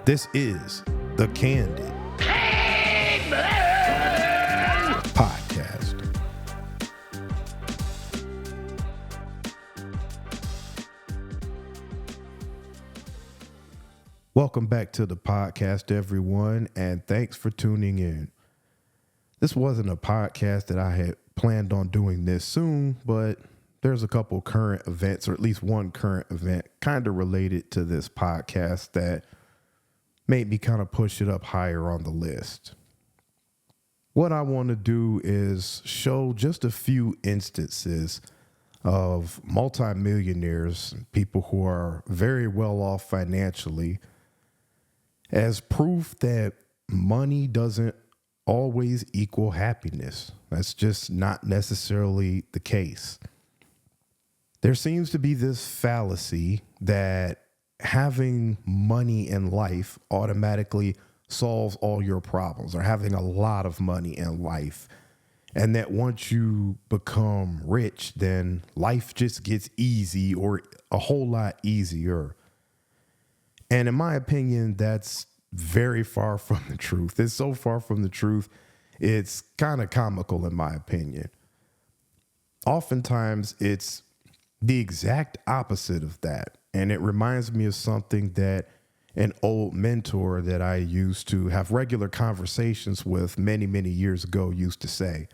This is the Candid podcast. Welcome back to the podcast, everyone, and thanks for tuning in. This wasn't a podcast that I had planned on doing this soon, but there's a couple current events, or at least one current event kind of related to this podcast that made me kind of push it up higher on the list. What I want to do is show just a few instances of multimillionaires, people who are very well off financially, as proof that money doesn't always equal happiness. That's just not necessarily the case. There seems to be this fallacy that having money in life automatically solves all your problems, or having a lot of money in life. And that once you become rich, then life just gets easy, or a whole lot easier. And in my opinion, that's very far from the truth. It's so far from the truth, it's kind of comical in my opinion. Oftentimes, it's the exact opposite of that. And it reminds me of something that an old mentor that I used to have regular conversations with many, many years ago used to say.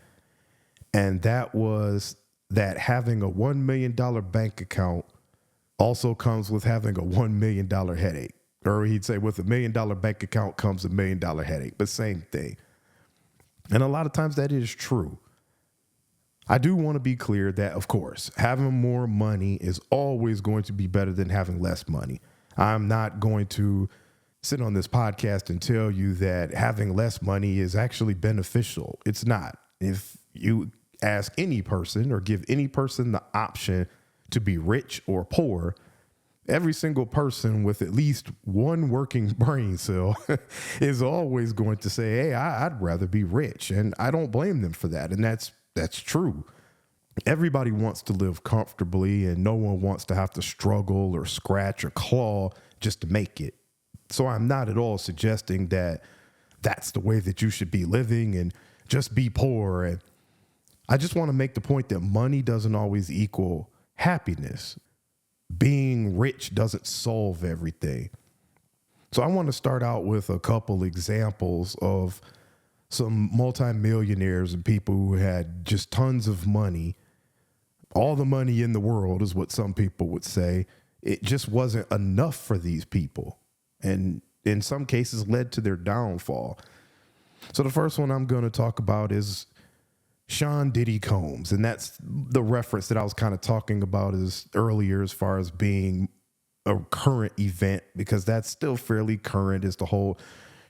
And that was that having a $1 million bank account also comes with having a $1 million headache. Or he'd say with $1 million bank account comes $1 million headache, but same thing. And a lot of times that is true. I do want to be clear that, of course, having more money is always going to be better than having less money. I'm not going to sit on this podcast and tell you that having less money is actually beneficial. It's not. If you ask any person or give any person the option to be rich or poor, every single person with at least one working brain cell is always going to say, hey, I'd rather be rich. And I don't blame them for that. And that's true. Everybody wants to live comfortably, and no one wants to have to struggle or scratch or claw just to make it. So I'm not at all suggesting that that's the way that you should be living and just be poor. And I just want to make the point that money doesn't always equal happiness. Being rich doesn't solve everything. So I want to start out with a couple examples of some multimillionaires and people who had just tons of money. All the money in the world is what some people would say. It just wasn't enough for these people, and in some cases led to their downfall. So the first one I'm going to talk about is Sean Diddy Combs, and that's the reference that I was kind of talking about earlier as far as being a current event, because that's still fairly current, is the whole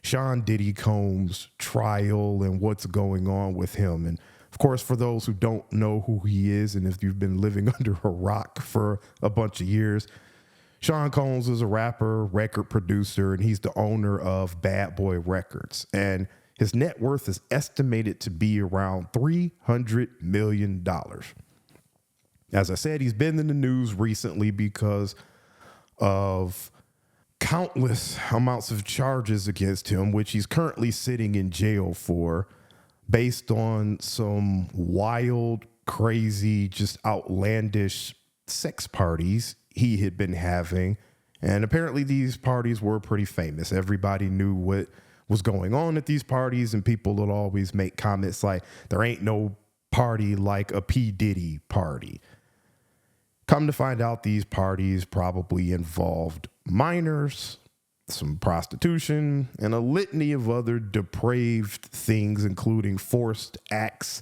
Sean Diddy Combs trial and what's going on with him. And of course, for those who don't know who he is, and if you've been living under a rock for a bunch of years, Sean Combs is a rapper, record producer, and he's the owner of Bad Boy Records. And his net worth is estimated to be around $300 million. As I said, he's been in the news recently because of countless amounts of charges against him, which he's currently sitting in jail for, based on some wild, crazy, just outlandish sex parties he had been having. And apparently these parties were pretty famous. Everybody knew what was going on at these parties, and people would always make comments like, there ain't no party like a P. Diddy party. Come to find out, these parties probably involved minors, some prostitution, and a litany of other depraved things, including forced acts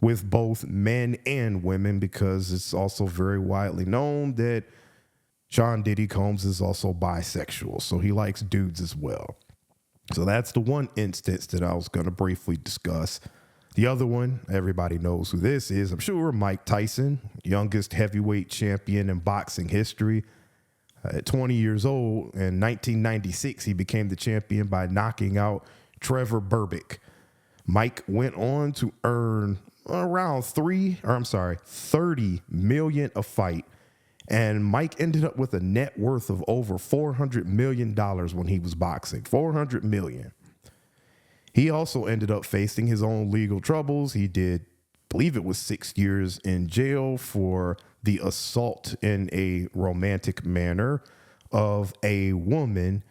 with both men and women, because it's also very widely known that Sean Diddy Combs is also bisexual, so he likes dudes as well. So that's the one instance that I was going to briefly discuss. The other one, everybody knows who this is, I'm sure, Mike Tyson, youngest heavyweight champion in boxing history. At 20 years old, in 1996, he became the champion by knocking out Trevor Berbick. Mike went on to earn around $30 million a fight, And Mike ended up with a net worth of over $400 million when he was boxing. $400 million. He also ended up facing his own legal troubles. He did, I believe it was 6 years in jail for the assault in a romantic manner of a woman.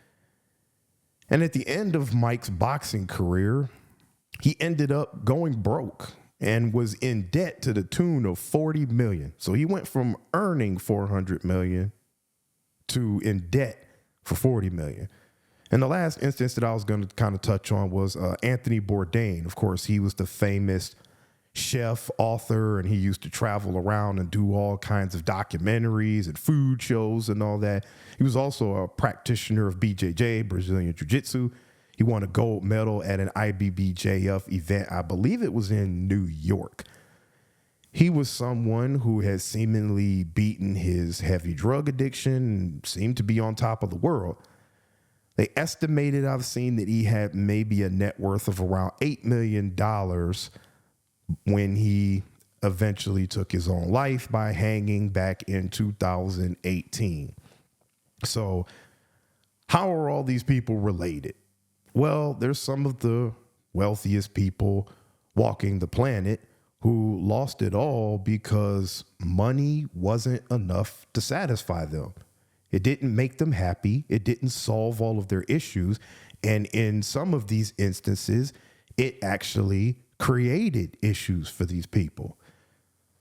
And at the end of Mike's boxing career, he ended up going broke and was in debt to the tune of $40 million. So he went from earning $400 million to in debt for $40 million. And the last instance that I was going to kind of touch on was Anthony Bourdain. Of course, he was the famous chef, author, and he used to travel around and do all kinds of documentaries and food shows and all that. He was also a practitioner of BJJ, Brazilian Jiu-Jitsu. He won a gold medal at an IBBJF event. I believe it was in New York. He was someone who has seemingly beaten his heavy drug addiction and seemed to be on top of the world. They estimated, I've seen, that he had maybe a net worth of around $8 million when he eventually took his own life by hanging back in 2018. So how are all these people related? Well, there's some of the wealthiest people walking the planet who lost it all because money wasn't enough to satisfy them. It didn't make them happy. It didn't solve all of their issues. And in some of these instances, it actually created issues for these people.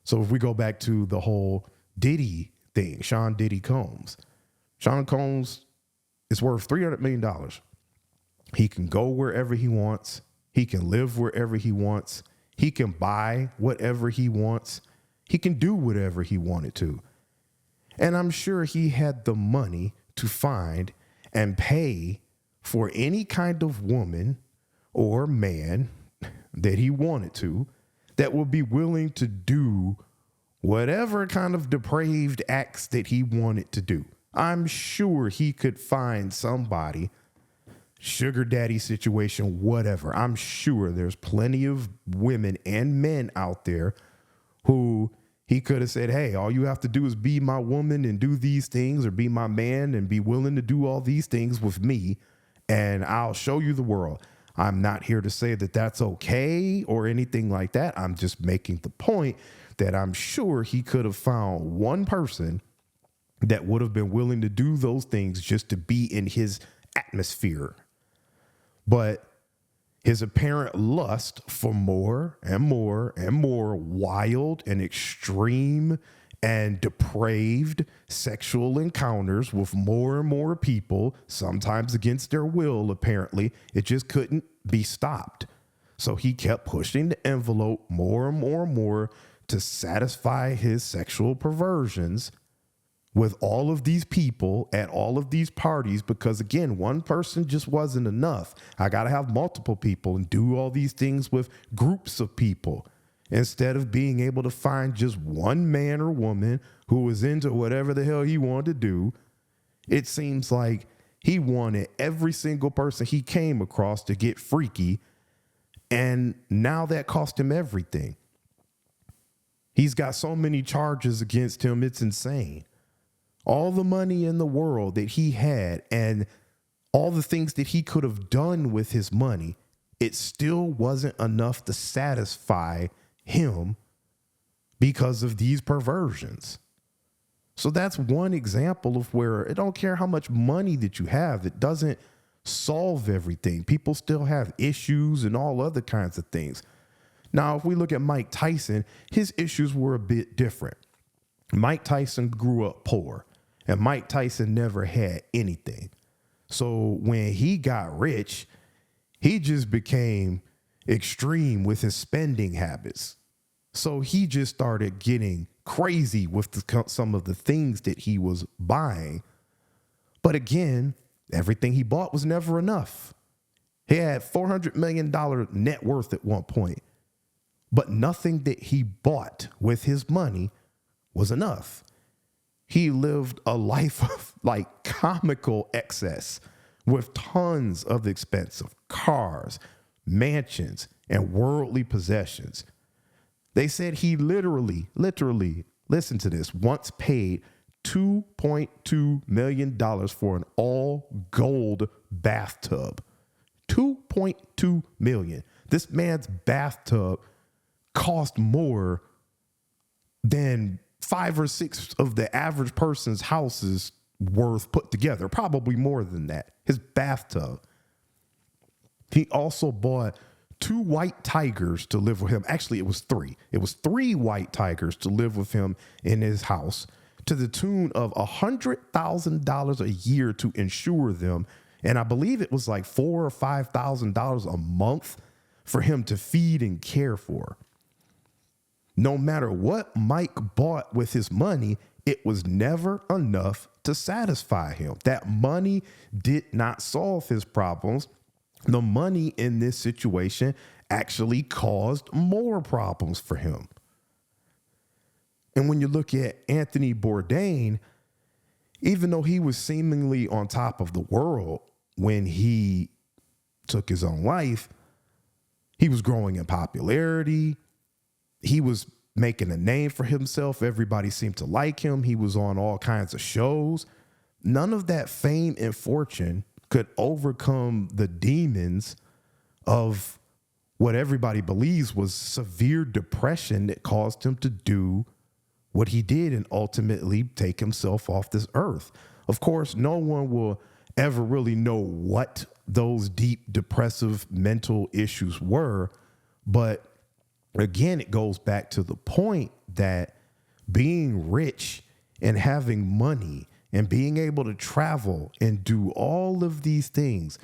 So if we go back to the whole Diddy thing, Sean Diddy Combs. Sean Combs is worth $300 million. He can go wherever he wants. He can live wherever he wants. He can buy whatever he wants. He can do whatever he wanted to. And I'm sure he had the money to find and pay for any kind of woman or man that he wanted to that would be willing to do whatever kind of depraved acts that he wanted to do. I'm sure he could find somebody, sugar daddy situation, whatever. I'm sure there's plenty of women and men out there who he could have said, hey, all you have to do is be my woman and do these things, or be my man and be willing to do all these things with me, and I'll show you the world. I'm not here to say that that's okay or anything like that. I'm just making the point that I'm sure he could have found one person that would have been willing to do those things just to be in his atmosphere. But his apparent lust for more and more and more wild and extreme and depraved sexual encounters with more and more people, sometimes against their will, apparently, it just couldn't be stopped. So he kept pushing the envelope more and more and more to satisfy his sexual perversions with all of these people at all of these parties, because again, one person just wasn't enough. I got to have multiple people and do all these things with groups of people instead of being able to find just one man or woman who was into whatever the hell he wanted to do. It seems like he wanted every single person he came across to get freaky, and now that cost him everything. He's got so many charges against him, it's insane. All the money in the world that he had and all the things that he could have done with his money, it still wasn't enough to satisfy him because of these perversions. So that's one example of where it don't care how much money that you have, it doesn't solve everything. People still have issues and all other kinds of things. Now, if we look at Mike Tyson, his issues were a bit different. Mike Tyson grew up poor, and Mike Tyson never had anything. So when he got rich, he just became extreme with his spending habits. So he just started getting crazy with some of the things that he was buying. But again, everything he bought was never enough. He had $400 million net worth at one point, but nothing that he bought with his money was enough. He lived a life of like comical excess with tons of expensive cars, mansions, and worldly possessions. They said he literally, listen to this, once paid $2.2 million for an all gold bathtub. $2.2 million. This man's bathtub cost more than 5 or 6 of the average person's houses worth put together. Probably more than that. His bathtub. He also bought 2 white tigers to live with him. Actually, it was 3. It was 3 white tigers to live with him in his house to the tune of $100,000 a year to insure them. And I believe it was like $4,000 or $5,000 a month for him to feed and care for. No matter what Mike bought with his money, it was never enough to satisfy him. That money did not solve his problems. The money in this situation actually caused more problems for him. And when you look at Anthony Bourdain, even though he was seemingly on top of the world when he took his own life, he was growing in popularity. He was making a name for himself. Everybody seemed to like him. He was on all kinds of shows. None of that fame and fortune could overcome the demons of what everybody believes was severe depression that caused him to do what he did and ultimately take himself off this earth. Of course, no one will ever really know what those deep depressive mental issues were. But again, it goes back to the point that being rich and having money and being able to travel and do all of these things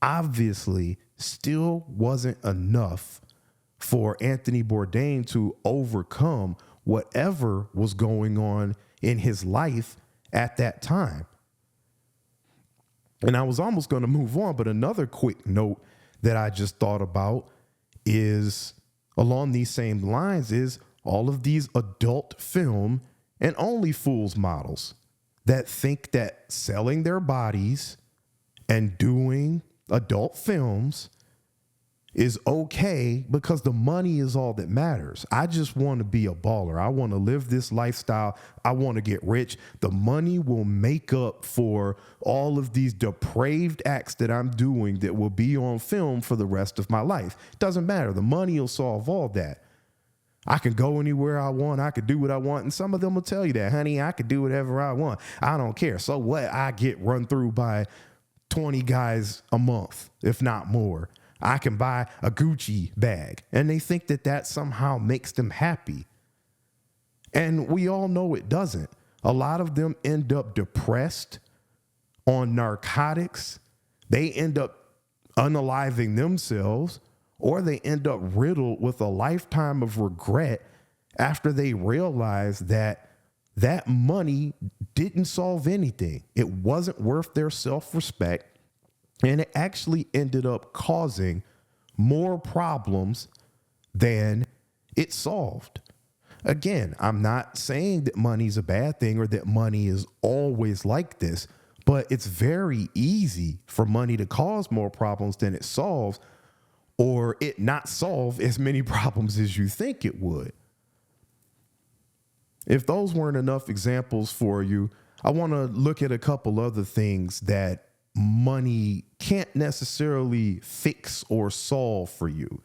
obviously still wasn't enough for Anthony Bourdain to overcome whatever was going on in his life at that time. And I was almost going to move on, but another quick note that I just thought about is along these same lines is all of these adult film and OnlyFools models that think that selling their bodies and doing adult films is okay because the money is all that matters. I just want to be a baller. I want to live this lifestyle. I want to get rich. The money will make up for all of these depraved acts that I'm doing that will be on film for the rest of my life. Doesn't matter. The money will solve all that. I can go anywhere I want. I could do what I want. And some of them will tell you that, honey, I could do whatever I want. I don't care. So what? I get run through by 20 guys a month, if not more. I can buy a Gucci bag. And they think that that somehow makes them happy. And we all know it doesn't. A lot of them end up depressed on narcotics. They end up unaliving themselves, or they end up riddled with a lifetime of regret after they realize that that money didn't solve anything. It wasn't worth their self-respect. And it actually ended up causing more problems than it solved. Again, I'm not saying that money's a bad thing or that money is always like this, but it's very easy for money to cause more problems than it solves, or it not solve as many problems as you think it would. If those weren't enough examples for you, I want to look at a couple other things that money can't necessarily fix or solve for you.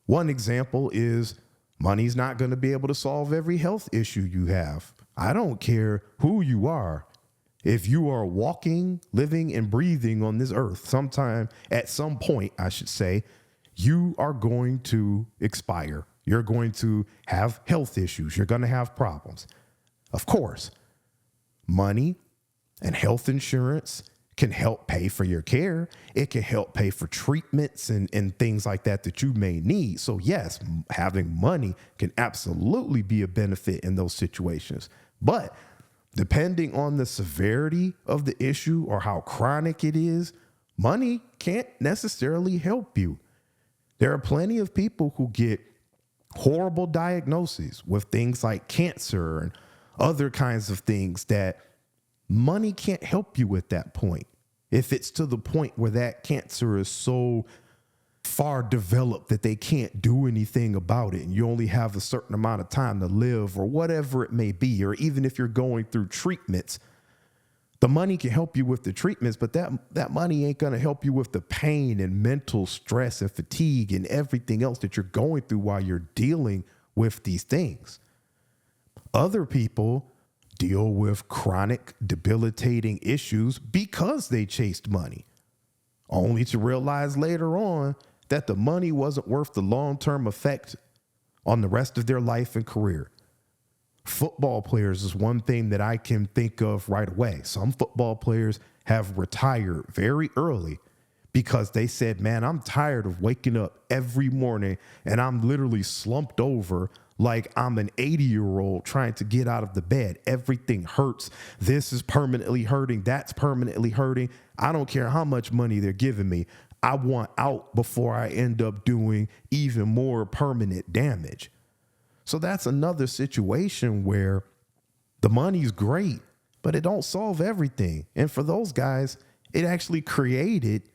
One example is money's not going to be able to solve every health issue you have. I don't care who you are. If you are walking, living, and breathing on this earth, at some point, I should say, you are going to expire. You're going to have health issues. You're going to have problems. Of course, money and health insurance can help pay for your care. It can help pay for treatments and things like that you may need. So yes, having money can absolutely be a benefit in those situations. But depending on the severity of the issue or how chronic it is, money can't necessarily help you. There are plenty of people who get horrible diagnoses with things like cancer and other kinds of things that money can't help you at that point. If it's to the point where that cancer is so far developed that they can't do anything about it, and you only have a certain amount of time to live, or whatever it may be, or even if you're going through treatments, the money can help you with the treatments, but that money ain't going to help you with the pain and mental stress and fatigue and everything else that you're going through while you're dealing with these things. Other people deal with chronic, debilitating issues because they chased money, only to realize later on that the money wasn't worth the long-term effect on the rest of their life and career. Football players is one thing that I can think of right away. Some football players have retired very early because they said, man, I'm tired of waking up every morning and I'm literally slumped over like I'm an 80-year-old trying to get out of the bed. Everything hurts. This is permanently hurting. That's permanently hurting. I don't care how much money they're giving me. I want out before I end up doing even more permanent damage. So that's another situation where the money's great, but it don't solve everything. And for those guys, it actually created,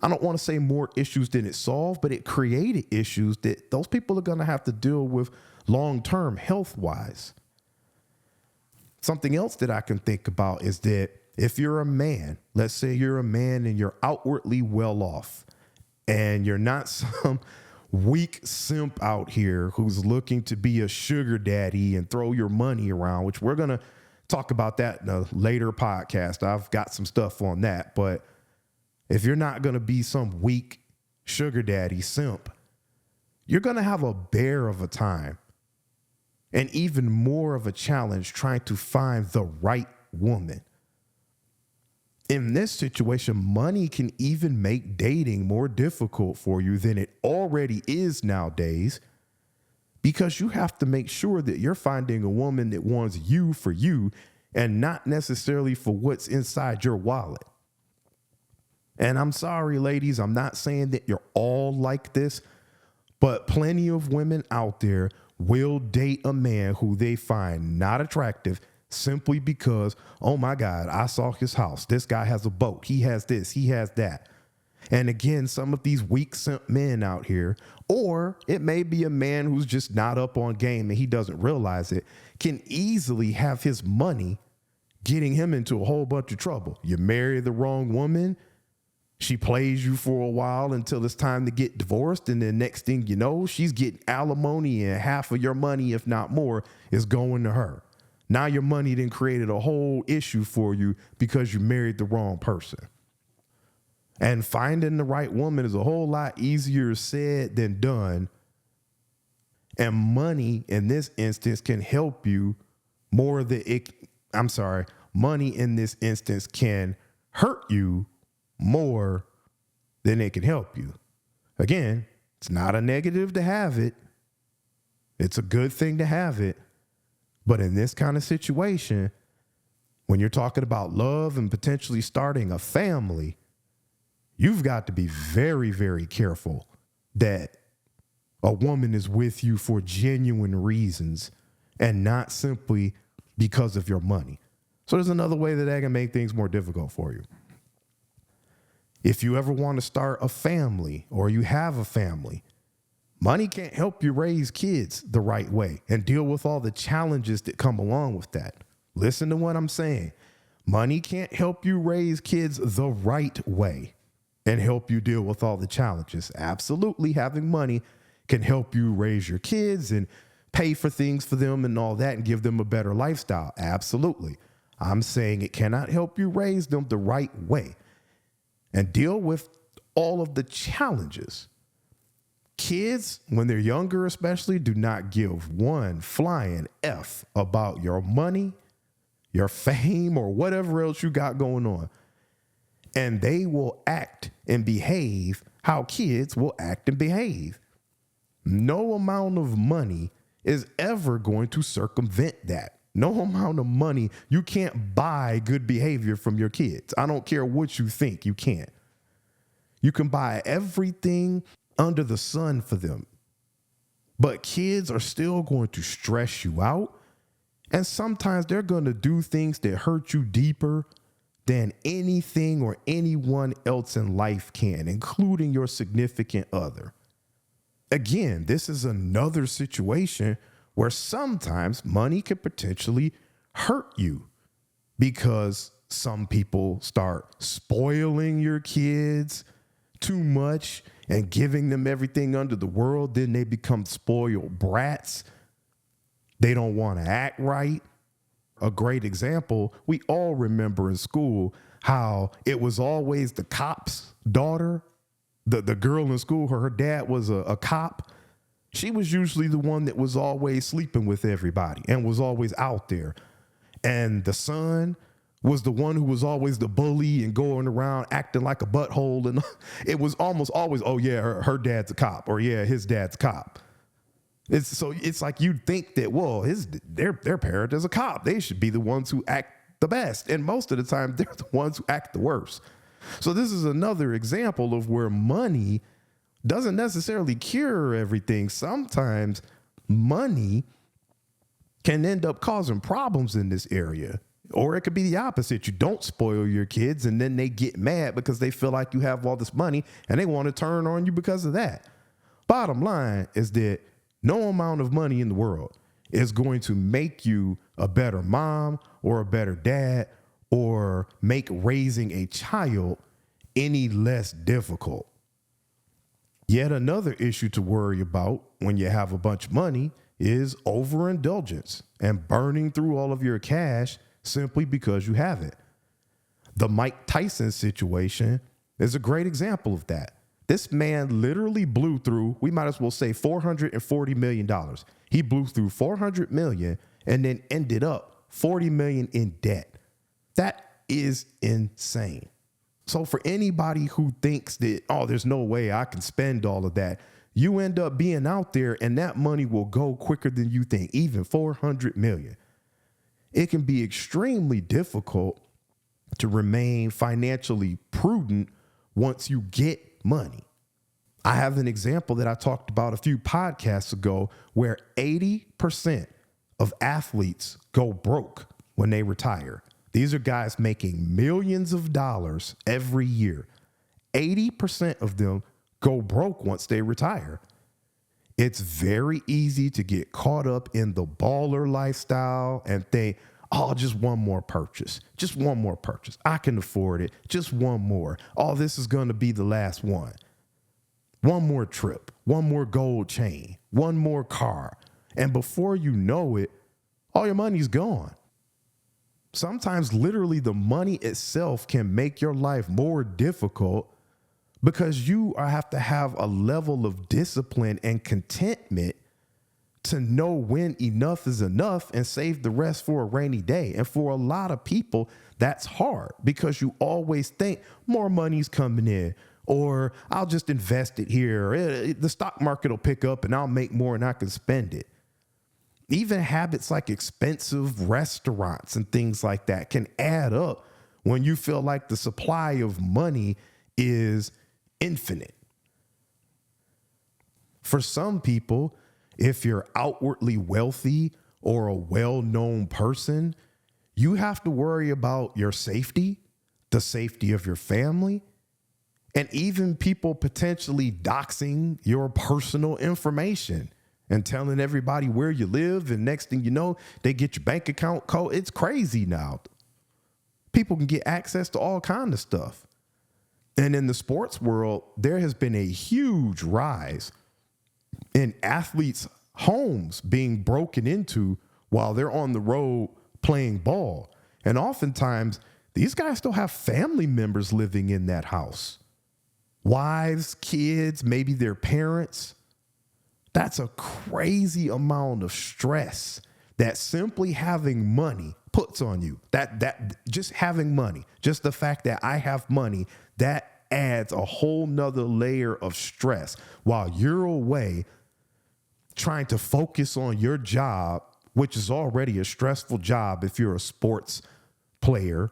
I don't want to say more issues than it solved, but it created issues that those people are going to have to deal with long-term health-wise. Something else that I can think about is that if you're a man, let's say you're a man and you're outwardly well off and you're not some weak simp out here who's looking to be a sugar daddy and throw your money around, which we're going to talk about that in a later podcast. I've got some stuff on that. But if you're not going to be some weak sugar daddy simp, you're going to have a bear of a time and even more of a challenge trying to find the right woman. In this situation, money can even make dating more difficult for you than it already is nowadays, because you have to make sure that you're finding a woman that wants you for you and not necessarily for what's inside your wallet. And I'm sorry, ladies, I'm not saying that you're all like this, but plenty of women out there will date a man who they find not attractive simply because, oh my God, I saw his house. This guy has a boat. He has this, he has that. And again, some of these weak simp men out here, or it may be a man who's just not up on game and he doesn't realize it, can easily have his money getting him into a whole bunch of trouble. You marry the wrong woman, she plays you for a while until it's time to get divorced. And then next thing you know, she's getting alimony and half of your money, if not more, is going to her. Now your money then created a whole issue for you because you married the wrong person. And finding the right woman is a whole lot easier said than done. And money in this instance can help you more than money in this instance can hurt you more than it can help you. Again, it's not a negative to have it. It's a good thing to have it. But in this kind of situation, when you're talking about love and potentially starting a family, you've got to be very, very careful that a woman is with you for genuine reasons and not simply because of your money. So there's another way that can make things more difficult for you. If you ever want to start a family or you have a family, money can't help you raise kids the right way and deal with all the challenges that come along with that. Listen to what I'm saying. Money can't help you raise kids the right way and help you deal with all the challenges. Absolutely, having money can help you raise your kids and pay for things for them and all that and give them a better lifestyle. Absolutely. I'm saying it cannot help you raise them the right way and deal with all of the challenges. Kids, when they're younger especially, do not give one flying F about your money, your fame, or whatever else you got going on. And they will act and behave how kids will act and behave. No amount of money is ever going to circumvent that. No amount of money, you can't buy good behavior from your kids. I don't care what you think, you can't. You can buy everything under the sun for them. But kids are still going to stress you out. And sometimes they're going to do things that hurt you deeper than anything or anyone else in life can, including your significant other. Again, this is another situation where sometimes money could potentially hurt you because some people start spoiling your kids too much and giving them everything under the world. Then they become spoiled brats. They don't want to act right. A great example, we all remember in school how it was always the cop's daughter. The girl in school, her dad was a cop. She was usually the one that was always sleeping with everybody and was always out there. And the son was the one who was always the bully and going around acting like a butthole. And it was almost always, oh yeah, her dad's a cop, or yeah, his dad's a cop. It's like you'd think that, well, their parent is a cop. They should be the ones who act the best. And most of the time, they're the ones who act the worst. So this is another example of where money doesn't necessarily cure everything. Sometimes money can end up causing problems in this area. Or it could be the opposite. You don't spoil your kids and then they get mad because they feel like you have all this money and they want to turn on you because of that. Bottom line is that no amount of money in the world is going to make you a better mom or a better dad or make raising a child any less difficult. Yet another issue to worry about when you have a bunch of money is overindulgence and burning through all of your cash simply because you have it. The Mike Tyson situation is a great example of that. This man literally blew through, we might as well say $440 million. He blew through $400 million and then ended up $40 million in debt. That is insane. So for anybody who thinks that, oh, there's no way I can spend all of that, you end up being out there and that money will go quicker than you think, even $400 million. It can be extremely difficult to remain financially prudent once you get money. I have an example that I talked about a few podcasts ago where 80% of athletes go broke when they retire. These are guys making millions of dollars every year. 80% of them go broke once they retire. It's very easy to get caught up in the baller lifestyle and think, oh, just one more purchase. Just one more purchase. I can afford it. Just one more. Oh, this is going to be the last one. One more trip. One more gold chain. One more car. And before you know it, all your money's gone. Sometimes literally the money itself can make your life more difficult because you have to have a level of discipline and contentment to know when enough is enough and save the rest for a rainy day. And for a lot of people, that's hard because you always think more money's coming in, or I'll just invest it here. The stock market will pick up and I'll make more and I can spend it. Even habits like expensive restaurants and things like that can add up when you feel like the supply of money is infinite. For some people, if you're outwardly wealthy or a well-known person, you have to worry about your safety, the safety of your family, and even people potentially doxing your personal information and telling everybody where you live. And next thing you know, they get your bank account code. It's crazy now. People can get access to all kinds of stuff. And in the sports world, there has been a huge rise in athletes' homes being broken into while they're on the road playing ball. And oftentimes, these guys still have family members living in that house. Wives, kids, maybe their parents. That's a crazy amount of stress that simply having money puts on you. That just having money, just the fact that I have money, that adds a whole nother layer of stress while you're away trying to focus on your job, which is already a stressful job if you're a sports player.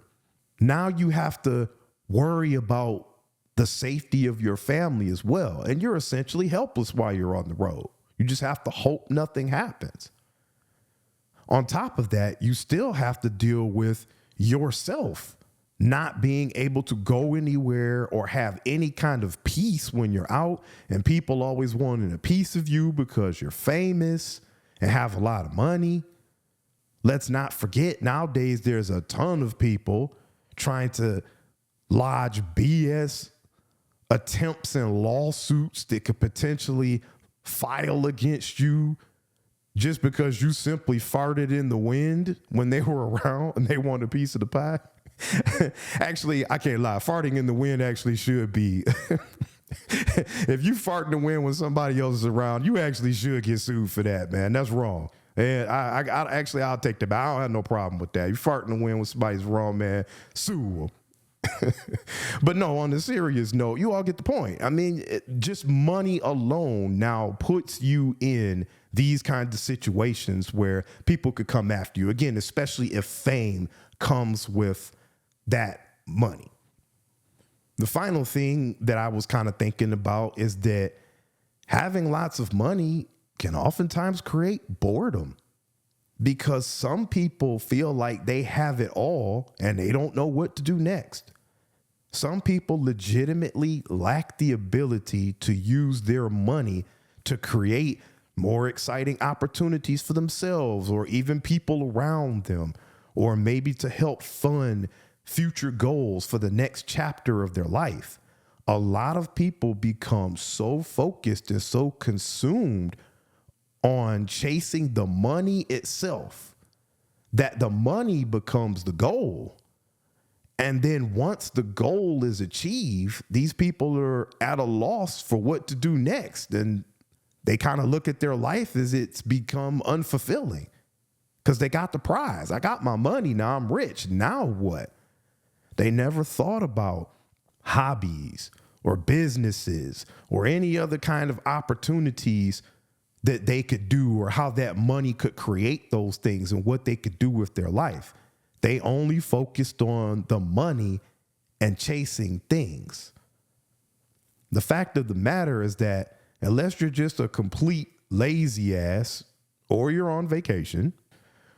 Now you have to worry about the safety of your family as well. And you're essentially helpless while you're on the road. You just have to hope nothing happens. On top of that, you still have to deal with yourself not being able to go anywhere or have any kind of peace when you're out, and people always wanting a piece of you because you're famous and have a lot of money. Let's not forget, nowadays there's a ton of people trying to lodge BS attempts and lawsuits that could potentially file against you just because you simply farted in the wind when they were around and they want a piece of the pie. Actually, I can't lie. Farting in the wind actually should be. If you fart in the wind when somebody else is around, you actually should get sued for that, man. That's wrong. And I'll take that back. I don't have no problem with that. You fart in the wind when somebody's wrong, man, sue them. But no, on the serious note, you all get the point. I mean, just money alone now puts you in these kinds of situations where people could come after you. Again, especially if fame comes with that money. The final thing that I was kind of thinking about is that having lots of money can oftentimes create boredom, because some people feel like they have it all and they don't know what to do next. Some people legitimately lack the ability to use their money to create more exciting opportunities for themselves or even people around them, or maybe to help fund future goals for the next chapter of their life. A lot of people become so focused and so consumed on chasing the money itself that the money becomes the goal. And then once the goal is achieved, these people are at a loss for what to do next. And they kind of look at their life as it's become unfulfilling because they got the prize. I got my money. Now I'm rich. Now what? They never thought about hobbies or businesses or any other kind of opportunities that they could do, or how that money could create those things and what they could do with their life. They only focused on the money and chasing things. The fact of the matter is that unless you're just a complete lazy ass or you're on vacation,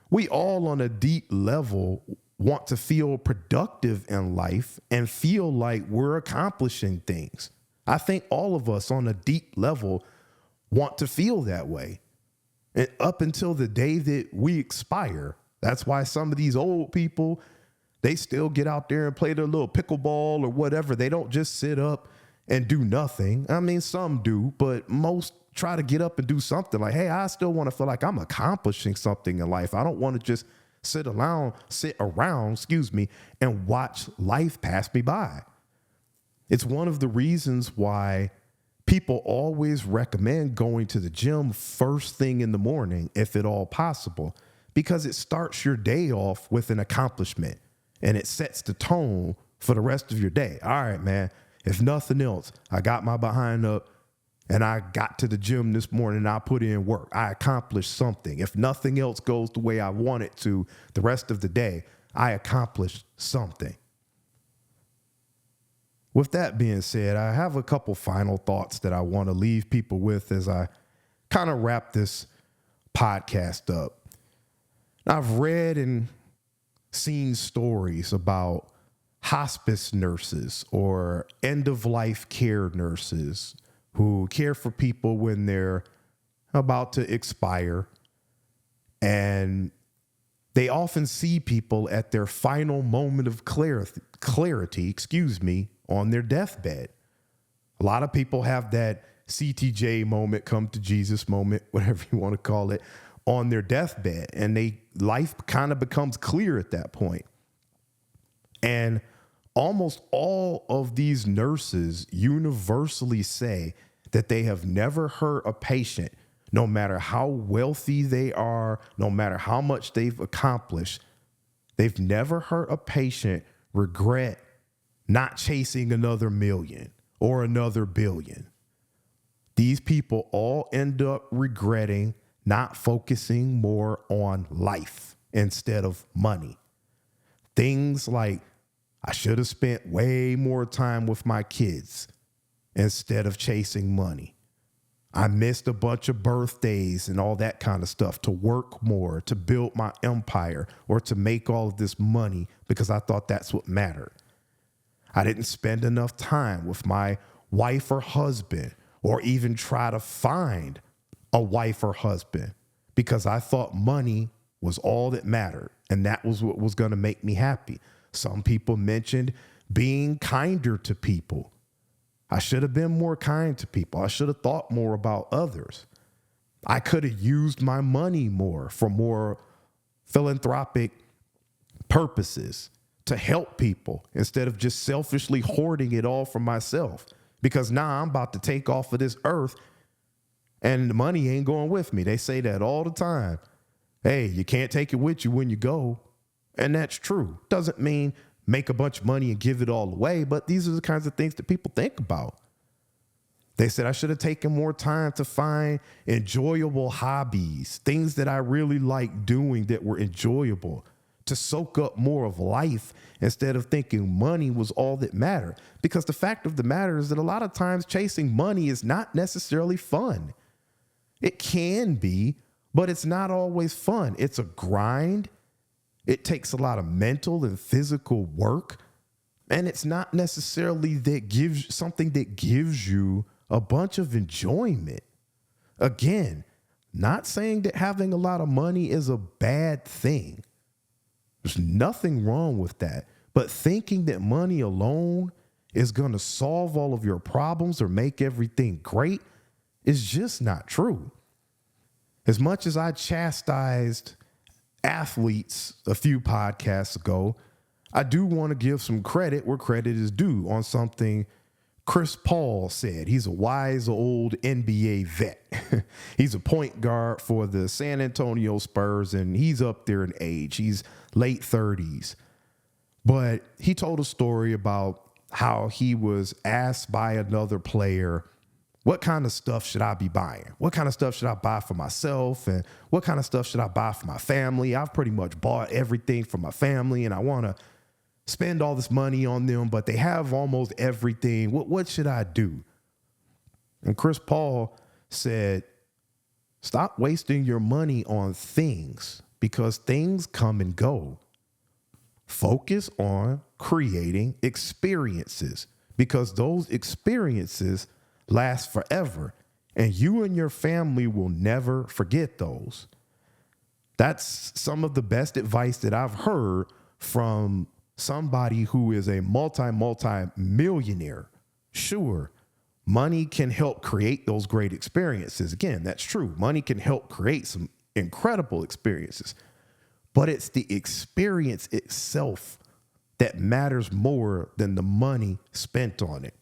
we all on a deep level want to feel productive in life and feel like we're accomplishing things. I think all of us on a deep level want to feel that way. And up until the day that we expire. That's why some of these old people, they still get out there and play their little pickleball or whatever. They don't just sit up and do nothing. I mean, some do, but most try to get up and do something. Like, hey, I still want to feel like I'm accomplishing something in life. I don't want to just sit around, and watch life pass me by. It's one of the reasons why people always recommend going to the gym first thing in the morning, if at all possible, because it starts your day off with an accomplishment and it sets the tone for the rest of your day. All right, man, if nothing else, I got my behind up and I got to the gym this morning and I put in work. I accomplished something. If nothing else goes the way I want it to the rest of the day, I accomplished something. With that being said, I have a couple final thoughts that I want to leave people with as I kind of wrap this podcast up. I've read and seen stories about hospice nurses or end-of-life care nurses who care for people when they're about to expire. And they often see people at their final moment of clarity, on their deathbed. A lot of people have that CTJ moment, come to Jesus moment, whatever you want to call it, on their deathbed. And life kind of becomes clear at that point. And almost all of these nurses universally say that they have never hurt a patient, no matter how wealthy they are, no matter how much they've accomplished. They've never hurt a patient regret not chasing another million or another billion. These people all end up regretting not focusing more on life instead of money. Things like, I should have spent way more time with my kids instead of chasing money. I missed a bunch of birthdays and all that kind of stuff to work more, to build my empire, or to make all of this money because I thought that's what mattered. I didn't spend enough time with my wife or husband, or even try to find a wife or husband, because I thought money was all that mattered, and that was what was going to make me happy. Some people mentioned being kinder to people. I should have been more kind to people. I should have thought more about others. I could have used my money more for more philanthropic purposes to help people instead of just selfishly hoarding it all for myself. Because now I'm about to take off of this earth and the money ain't going with me. They say that all the time. Hey, you can't take it with you when you go. And that's true. Doesn't mean make a bunch of money and give it all away, but these are the kinds of things that people think about. They said I should have taken more time to find enjoyable hobbies, things that I really like doing that were enjoyable, to soak up more of life instead of thinking money was all that mattered. Because the fact of the matter is that a lot of times chasing money is not necessarily fun. It can be, but it's not always fun. It's a grind. It takes a lot of mental and physical work. And it's not necessarily something that gives you a bunch of enjoyment. Again, not saying that having a lot of money is a bad thing. There's nothing wrong with that. But thinking that money alone is going to solve all of your problems or make everything great is just not true. As much as I chastised athletes a few podcasts ago, I do want to give some credit where credit is due on something Chris Paul said. He's a wise old NBA vet. He's a point guard for the San Antonio Spurs, and he's up there in age. He's late 30s. But he told a story about how he was asked by another player, what kind of stuff should I be buying? What kind of stuff should I buy for myself? And what kind of stuff should I buy for my family? I've pretty much bought everything for my family, and I want to spend all this money on them, but they have almost everything. What should I do? And Chris Paul said, stop wasting your money on things, because things come and go. Focus on creating experiences, because those experiences last forever, and you and your family will never forget those. That's some of the best advice that I've heard from somebody who is a multi-millionaire. Sure, money can help create those great experiences. Again, that's true. Money can help create some incredible experiences, but it's the experience itself that matters more than the money spent on it.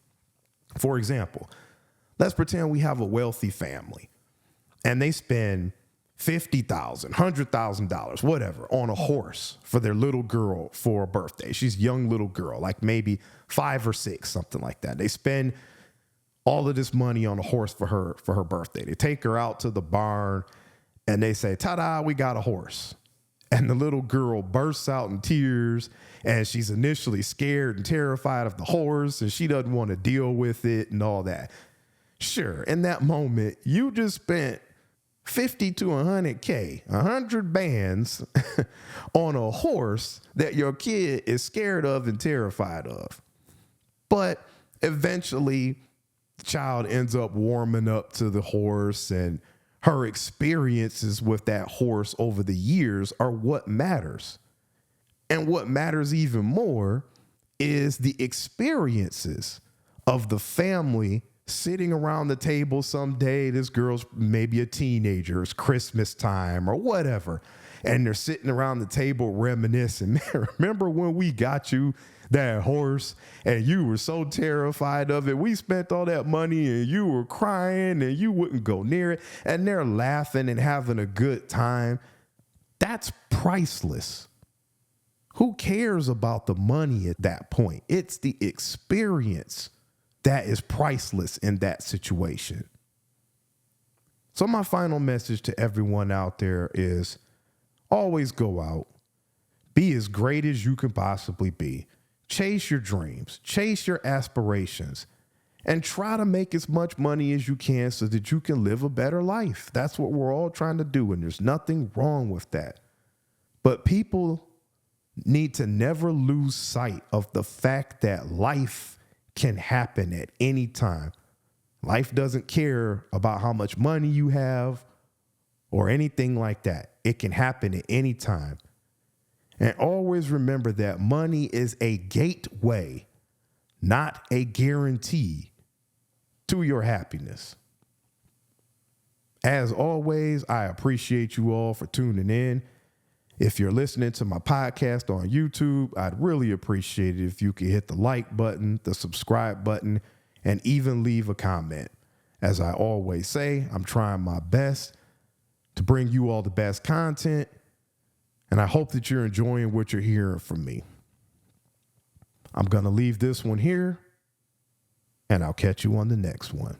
For example, let's pretend we have a wealthy family and they spend $50,000, $100,000, whatever, on a horse for their little girl for a birthday. She's a young little girl, like maybe 5 or 6, something like that. They spend all of this money on a horse for her birthday. They take her out to the barn and they say, ta-da, we got a horse. And the little girl bursts out in tears, and she's initially scared and terrified of the horse, and she doesn't want to deal with it and all that. Sure, in that moment, you just spent 50 to 100K, 100 bands on a horse that your kid is scared of and terrified of. But eventually, the child ends up warming up to the horse, and her experiences with that horse over the years are what matters. And what matters even more is the experiences of the family sitting around the table someday. This girl's maybe a teenager, it's Christmas time or whatever, and they're sitting around the table reminiscing. Man, remember when we got you that horse and you were so terrified of it? We spent all that money and you were crying and you wouldn't go near it, and they're laughing and having a good time. That's priceless. Who cares about the money at that point? It's the experience that is priceless in that situation. So my final message to everyone out there is always go out, be as great as you can possibly be, chase your dreams, chase your aspirations, and try to make as much money as you can so that you can live a better life. That's what we're all trying to do, and there's nothing wrong with that. But people need to never lose sight of the fact that life can happen at any time. Life doesn't care about how much money you have or anything like that. It can happen at any time. And always remember that money is a gateway, not a guarantee to your happiness. As always, I appreciate you all for tuning in. If you're listening to my podcast on YouTube, I'd really appreciate it if you could hit the like button, the subscribe button, and even leave a comment. As I always say, I'm trying my best to bring you all the best content, and I hope that you're enjoying what you're hearing from me. I'm going to leave this one here, and I'll catch you on the next one.